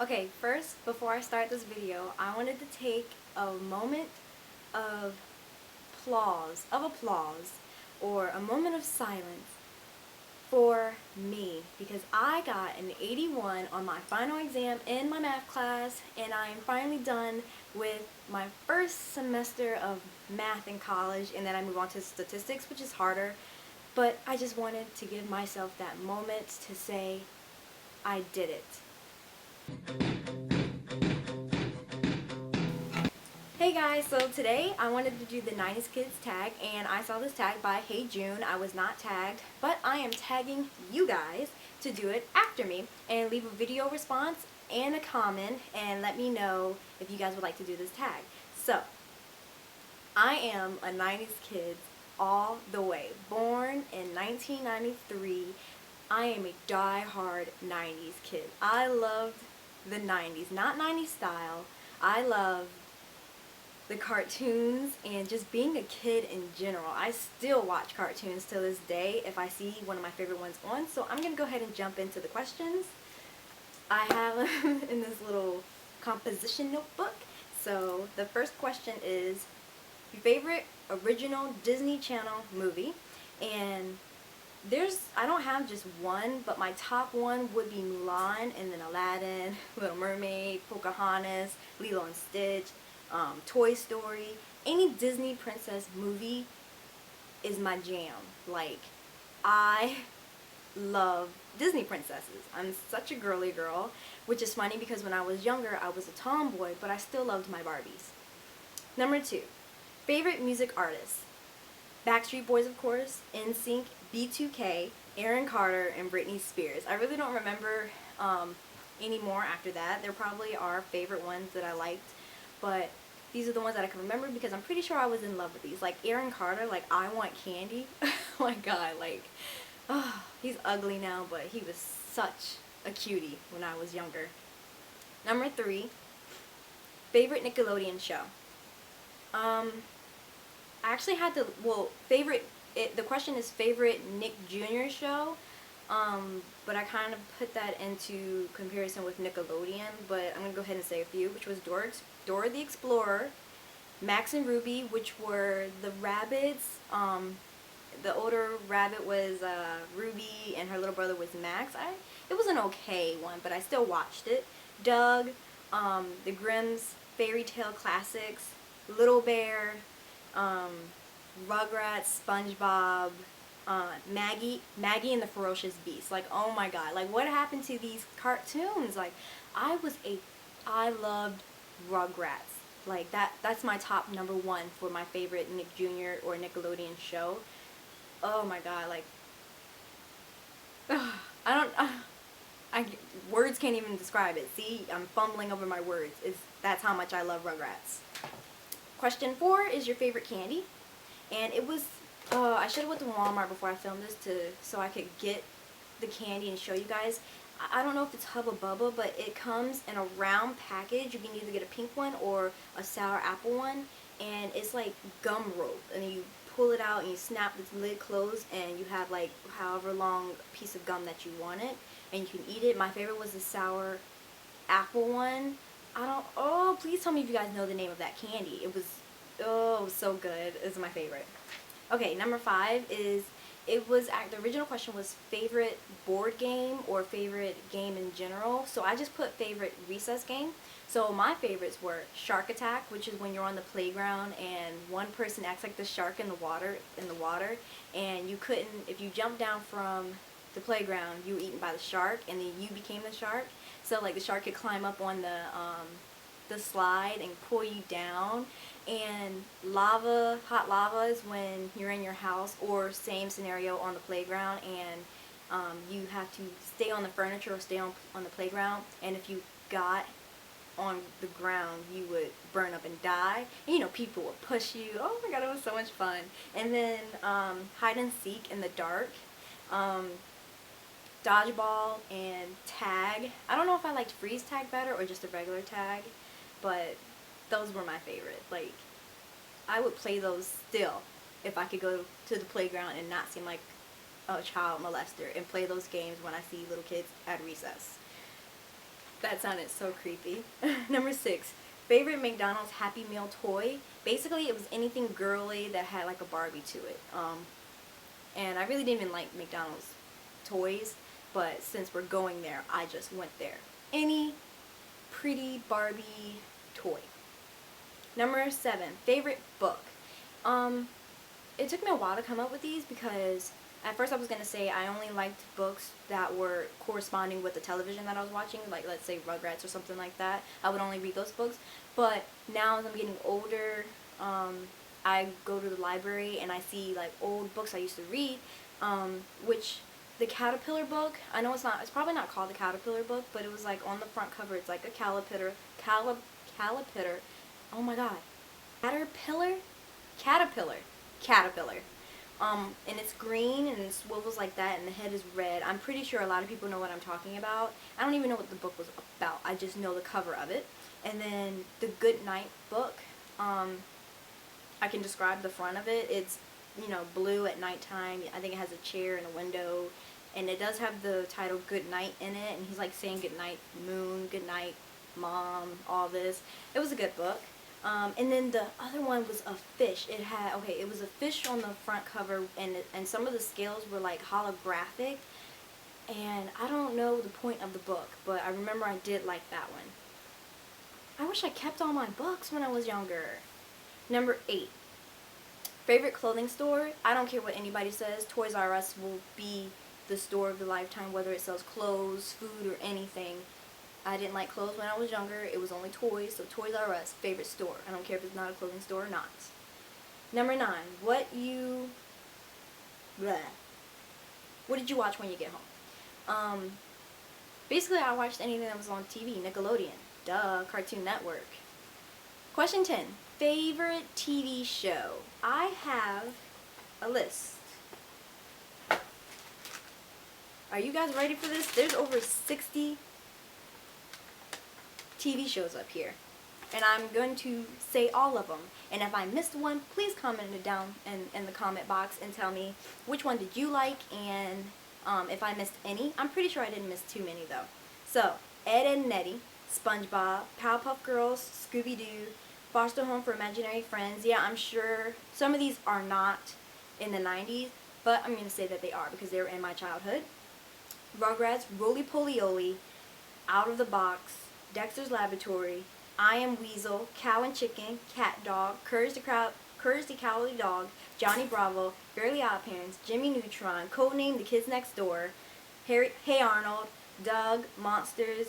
Okay, first, before I start this video, I wanted to take a moment of applause, or a moment of silence for me, because I got an 81 on my final exam in my math class, and I am finally done with my first semester of math in college, and then I move on to statistics, which is harder, but I just wanted to give myself that moment to say, I did it. Hey guys, so today I wanted to do the 90's Kids tag, and I saw this tag by Hey June. I was not tagged, but I am tagging you guys to do it after me, and leave a video response and a comment and let me know if you guys would like to do this tag. So, I am a 90's kid all the way. Born in 1993, I am a die-hard 90's kid. I loved the 90's, not 90's style. I love the cartoons and just being a kid in general. I still watch cartoons to this day if I see one of my favorite ones on. So I'm going to go ahead and jump into the questions. I have them in this little composition notebook. So the first question is your favorite original Disney Channel movie. And I don't have just one, but my top one would be Mulan, and then Aladdin, Little Mermaid, Pocahontas, Lilo and Stitch, Toy Story. Any Disney princess movie is my jam. Like, I love Disney princesses. I'm such a girly girl, which is funny because when I was younger, I was a tomboy, but I still loved my Barbies. Number 2, favorite music artists. Backstreet Boys, of course, NSYNC, B2K, Aaron Carter, and Britney Spears. I really don't remember any more after that. There probably are favorite ones that I liked, but these are the ones that I can remember because I'm pretty sure I was in love with these. Like Aaron Carter, like I Want Candy. Oh my god, like, oh, he's ugly now, but he was such a cutie when I was younger. Number 3, favorite Nickelodeon show. I actually had to, the question is favorite Nick Jr. show, but I kind of put that into comparison with Nickelodeon, but I'm going to go ahead and say a few, which was Dora the Explorer, Max and Ruby, which were the rabbits. The older rabbit was Ruby, and her little brother was Max. It was an okay one, but I still watched it. Doug, the Grimm's Fairy Tale Classics, Little Bear, Rugrats, SpongeBob, Maggie and the Ferocious Beast. Like, oh my god, like what happened to these cartoons? Like, I loved Rugrats. Like that's my top number 1 for my favorite Nick Jr. or Nickelodeon show. Oh my god, like, words can't even describe it. See, I'm fumbling over my words. That's how much I love Rugrats. Question 4 is your favorite candy, and it was, I should have went to Walmart before I filmed this so I could get the candy and show you guys. I don't know if it's Hubba Bubba, but it comes in a round package. You can either get a pink one or a sour apple one, and it's like gum rope, and you pull it out and you snap the lid closed, and you have like however long piece of gum that you want it, and you can eat it. My favorite was the sour apple one. Oh, please tell me if you guys know the name of that candy. It was so good. It's my favorite. Okay, number 5 is, the original question was favorite board game or favorite game in general. So I just put favorite recess game. So my favorites were Shark Attack, which is when you're on the playground and one person acts like the shark in the water, and you couldn't, if you jumped down from the playground, you were eaten by the shark, and then you became the shark. So like the shark could climb up on the slide and pull you down. And hot lava is when you're in your house, or same scenario on the playground, and you have to stay on the furniture or stay on the playground, and if you got on the ground you would burn up and die, and, you know, people would push you. Oh my god, it was so much fun. And then hide and seek in the dark, dodgeball, and tag. I don't know if I liked freeze tag better or just a regular tag, but those were my favorite. Like, I would play those still if I could go to the playground and not seem like a child molester, and play those games when I see little kids at recess. That sounded so creepy. Number 6, favorite McDonald's Happy Meal toy. Basically, it was anything girly that had like a Barbie to it. And I really didn't even like McDonald's toys, but since we're going there, I just went there. Any pretty Barbie toy. Number 7, favorite book. It took me a while to come up with these because at first I was going to say I only liked books that were corresponding with the television that I was watching, like let's say Rugrats or something like that. I would only read those books. But now as I'm getting older, I go to the library and I see like old books I used to read, which the Caterpillar book, I know it's probably not called the Caterpillar book, but it was like on the front cover, it's like a caterpillar, oh my god, caterpillar, and it's green and it swivels like that and the head is red. I'm pretty sure a lot of people know what I'm talking about. I don't even know what the book was about, I just know the cover of it. And then the Good Night book, I can describe the front of it. It's, you know, blue at nighttime. I think it has a chair and a window, and it does have the title Good Night in it, and he's like saying good night moon, good night mom, all this. It was a good book. And then the other one was a fish. It was a fish on the front cover, and some of the scales were like holographic, and I don't know the point of the book, but I remember I did like that one. I wish I kept all my books when I was younger. Number 8, favorite clothing store. I don't care what anybody says, Toys R Us will be the store of the lifetime, whether it sells clothes, food, or anything. I didn't like clothes when I was younger. It was only toys, so Toys R Us, favorite store. I don't care if it's not a clothing store or not. Number 9, what did you watch when you get home? Basically, I watched anything that was on TV, Nickelodeon, duh, Cartoon Network. Question 10, favorite TV show. I have a list. Are you guys ready for this? There's over 60 TV shows up here, and I'm going to say all of them, and if I missed one, please comment it down in the comment box and tell me which one did you like, and if I missed any. I'm pretty sure I didn't miss too many though. So, Ed, Edd n Eddy, SpongeBob, Powerpuff Girls, Scooby-Doo, Foster Home for Imaginary Friends. Yeah, I'm sure some of these are not in the 90s, but I'm going to say that they are because they were in my childhood. Rugrats, Roly Poly Oly, Out of the Box, Dexter's Laboratory, I Am Weasel, Cow and Chicken, Cat Dog, Courage the Cowardly Dog, Johnny Bravo, Fairly Odd Parents, Jimmy Neutron, Codename The Kids Next Door, Hey Arnold, Doug, Monsters,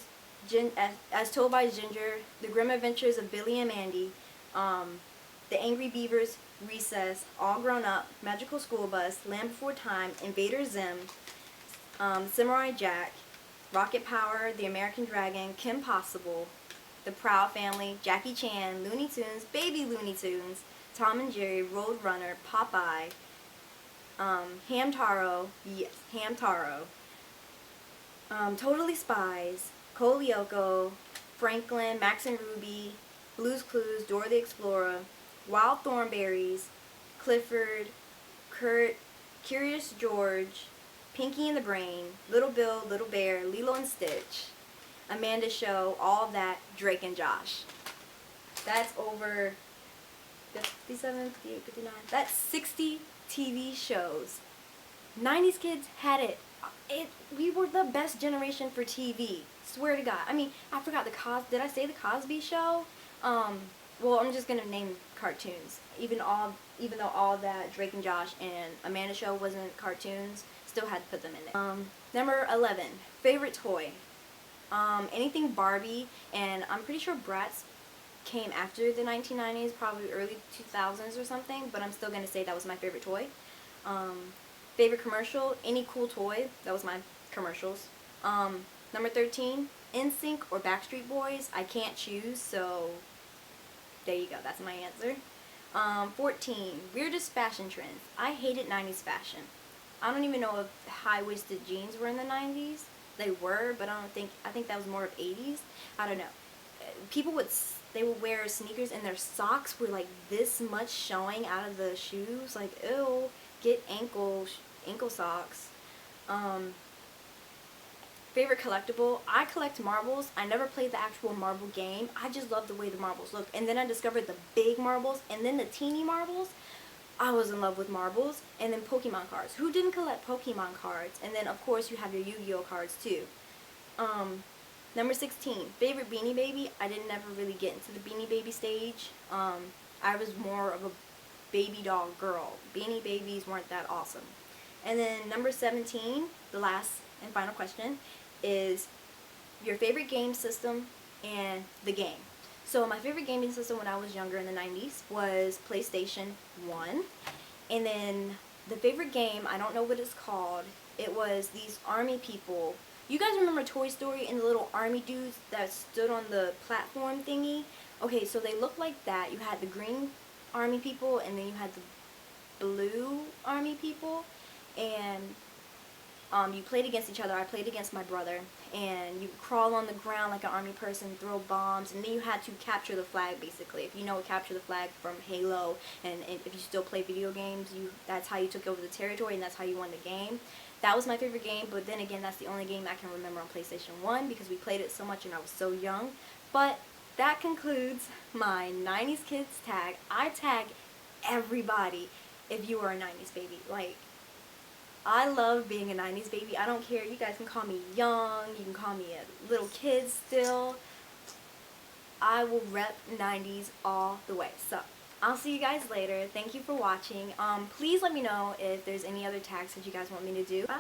As Told by Ginger, The Grim Adventures of Billy and Mandy, The Angry Beavers, Recess, All Grown Up, Magical School Bus, Land Before Time, Invader Zim, Samurai Jack, Rocket Power, The American Dragon, Kim Possible, The Proud Family, Jackie Chan, Looney Tunes, Baby Looney Tunes, Tom and Jerry, Roadrunner, Popeye, Hamtaro, yes, Hamtaro, Totally Spies, Cole Lyoko, Franklin, Max and Ruby, Blue's Clues, Dora the Explorer, Wild Thornberries, Clifford, Kurt, Curious George, Pinky and the Brain, Little Bill, Little Bear, Lilo and Stitch, Amanda Show, All That, Drake and Josh. That's over 57, 58, 59. That's 60 TV shows. 90s kids had it. We were the best generation for TV. Swear to God. I mean, I forgot did I say the Cosby Show? Well, I'm just gonna name cartoons. Even though All That, Drake and Josh, and Amanda Show wasn't cartoons, still had to put them in there. Number 11, favorite toy. Anything Barbie, and I'm pretty sure Bratz came after the 1990s, probably early 2000s or something, but I'm still going to say that was my favorite toy. Favorite commercial, any cool toy, that was my commercials. Number 13, NSYNC or Backstreet Boys, I can't choose, so there you go, that's my answer. 14, weirdest fashion trends. I hated 90s fashion. I don't even know if high-waisted jeans were in the 90s. They were, but I think that was more of 80s. I don't know. People they would wear sneakers and their socks were like this much showing out of the shoes. Like, ew, get ankle socks. Favorite collectible? I collect marbles. I never played the actual marble game. I just love the way the marbles look. And then I discovered the big marbles and then the teeny marbles. I was in love with marbles. And then Pokemon cards. Who didn't collect Pokemon cards? And then of course you have your Yu-Gi-Oh cards too. Number 16, favorite Beanie Baby. I didn't ever really get into the Beanie Baby stage. I was more of a baby doll girl. Beanie Babies weren't that awesome. And then number 17, the last and final question, is your favorite game system and the game. So my favorite gaming system when I was younger in the 90s was PlayStation 1. And then the favorite game, I don't know what it's called, it was these army people. You guys remember Toy Story and the little army dudes that stood on the platform thingy? Okay, so they looked like that. You had the green army people and then you had the blue army people. And you played against each other. I played against my brother, and you crawl on the ground like an army person, throw bombs, and then you had to capture the flag, basically. If you know capture the flag from Halo, and if you still play video games, that's how you took over the territory, and that's how you won the game. That was my favorite game, but then again, that's the only game I can remember on PlayStation 1 because we played it so much and I was so young. But that concludes my 90s Kids tag. I tag everybody if you are a 90s baby. Like, I love being a 90s baby. I don't care. You guys can call me young. You can call me a little kid still. I will rep 90s all the way. So, I'll see you guys later. Thank you for watching. Please let me know if there's any other tags that you guys want me to do. Bye.